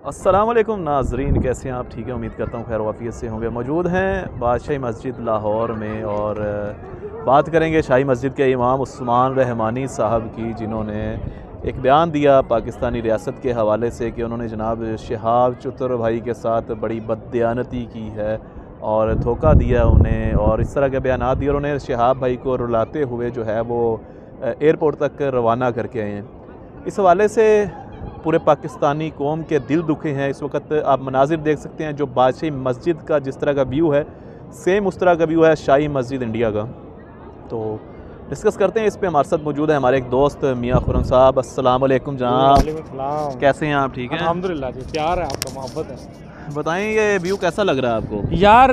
अस्सलाम वालेकुम नाजरीन, कैसे हैं आप? ठीक है, उम्मीद करता हूँ खैर वाफियत से होंगे। मौजूद हैं बादशाही मस्जिद लाहौर में और बात करेंगे शाही मस्जिद के इमाम उस्मान रहमानी साहब की, जिन्होंने एक बयान दिया पाकिस्तानी रियासत के हवाले से कि उन्होंने जनाब शहाब चुतर भाई के साथ बड़ी बददियानती की है और धोखा दिया उन्हें, और इस तरह के बयान दिए और उन्हें शहाब भाई को रुलाते हुए जो है वो एयरपोर्ट तक रवाना करके आए हैं। इस हवाले से पूरे पाकिस्तानी कौम के दिल दुखे हैं। इस वक्त आप मनाजिर देख सकते हैं, जो बादशाही मस्जिद का जिस तरह का व्यू है, सेम उस तरह का व्यू है शाही मस्जिद इंडिया का। तो डिस्कस करते हैं इस पे। हमारे साथ मौजूद है हमारे एक दोस्त मियाँ खुरम साहब। अस्सलाम वालेकुम जनाब, कैसे हैं आप? ठीक हैं अल्हम्दुलिल्लाह जी, प्यार है आपका, मोहब्बत है। बताएं ये व्यू कैसा लग रहा है आपको? यार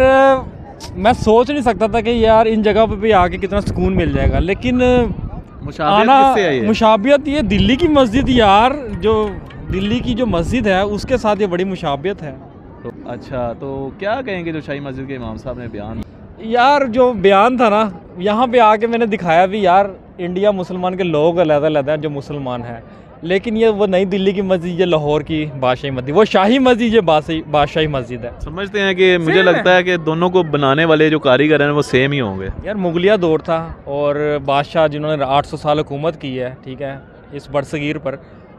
मैं सोच नहीं सकता था कि यार इन जगह पे भी आके कितना सुकून मिल जाएगा, लेकिन मुशाबियत ये दिल्ली की मस्जिद, यार जो दिल्ली की जो मस्जिद है उसके साथ ये बड़ी मुशाबियत है। अच्छा, तो क्या कहेंगे जो शाही मस्जिद के इमाम साहब ने बयान? यार जो बयान था ना, यहाँ पे आके मैंने दिखाया भी यार इंडिया मुसलमान के लोग अलग-अलग हैं जो मुसलमान हैं, लेकिन ये वो नई दिल्ली की मस्जिद, ये लाहौर की बादशाही मस्जिद, वो शाही मस्जिद, ये बादशाही मस्जिद है। समझते हैं कि मुझे लगता है कि दोनों को बनाने वाले जो कारीगर हैं वो सेम ही होंगे। यार मुगलिया दौर था और बादशाह जिन्होंने 800 साल हुकूमत की है, ठीक है, इस बरसगीर पर,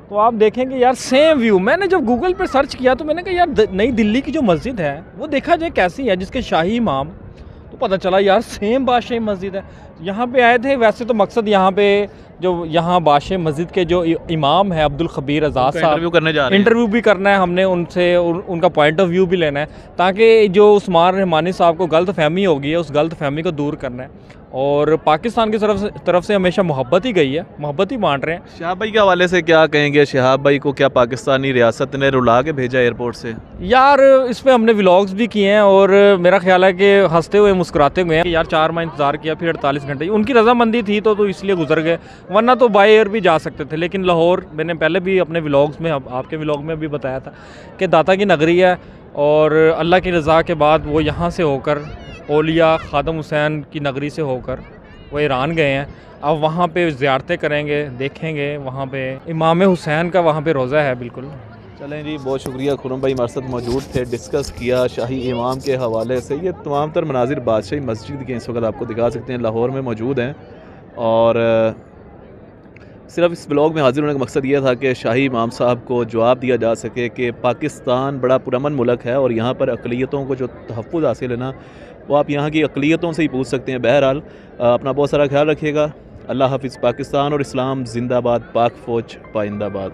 तो आप देखेंगे यार सेम व्यू। मैंने जब गूगल पर सर्च किया तो मैंने कहा यार नई दिल्ली की जो मस्जिद है वो देखा जाए कैसी है, जिसके शाही इमाम, तो पता चला यार सेम बादशाही मस्जिद है। यहाँ पे आए थे, वैसे तो मकसद यहाँ पे जो यहाँ बादशाही मस्जिद के जो इमाम है अब्दुल खबीर आज़ाद साहब, इंटरव्यू करने जा रहे हैं। इंटरव्यू भी करना है हमने उनसे, उनका पॉइंट ऑफ व्यू भी लेना है, ताकि जो उस्मान रहमानी साहब को गलत फहमी हो गई है उस गलत फहमी को दूर करना है। और पाकिस्तान की तरफ से हमेशा मोहब्बत ही गई है, मोहब्बत ही बांट रहे हैं। शहाब भाई के हवाले से क्या कहेंगे? शहाब भाई को क्या पाकिस्तानी रियासत ने रुला के भेजा एयरपोर्ट से? यार इस पर हमने व्लॉग्स भी किए हैं और मेरा ख्याल है कि हंसते हुए मुस्कुराते हुए हैं। यार 4 माह इंतज़ार किया, फिर 48 घंटे उनकी रजामंदी थी तो इसलिए गुजर गए, वरना तो बाय एयर भी जा सकते थे। लेकिन लाहौर, मैंने पहले भी अपने व्लॉग्स में, आपके व्लॉग में भी बताया था कि दाता की नगरी है और अल्लाह की रज़ा के बाद वो यहाँ से होकर, औलिया खादम हुसैन की नगरी से होकर वो ईरान गए हैं। अब वहाँ पे ज़ियारतें करेंगे, देखेंगे, वहाँ पे इमाम हुसैन का वहाँ पे रोज़ा है। बिल्कुल। चलें जी, बहुत शुक्रिया। खुरम भाई हमारे साथ मौजूद थे, डिस्कस किया शाही इमाम के हवाले से। ये तमाम तर मनाजिर बादशाही मस्जिद के इस वक्त आपको दिखा सकते हैं, लाहौर में मौजूद हैं। और सिर्फ इस ब्लॉग में हाजिर होने का मकसद ये था कि शाही इमाम साहब को जवाब दिया जा सके कि पाकिस्तान बड़ा पुरअमन मुल्क है और यहाँ पर अक़लियतों को जो तहफ़्फ़ुज़ हासिल है ना, वो आप यहाँ की अक़लियतों से ही पूछ सकते हैं। बहरहाल अपना बहुत सारा ख्याल रखिएगा। अल्लाह हाफ़िज़। पाकिस्तान और इस्लाम ज़िंदाबाद, पाक फ़ौज पाइंदाबाद।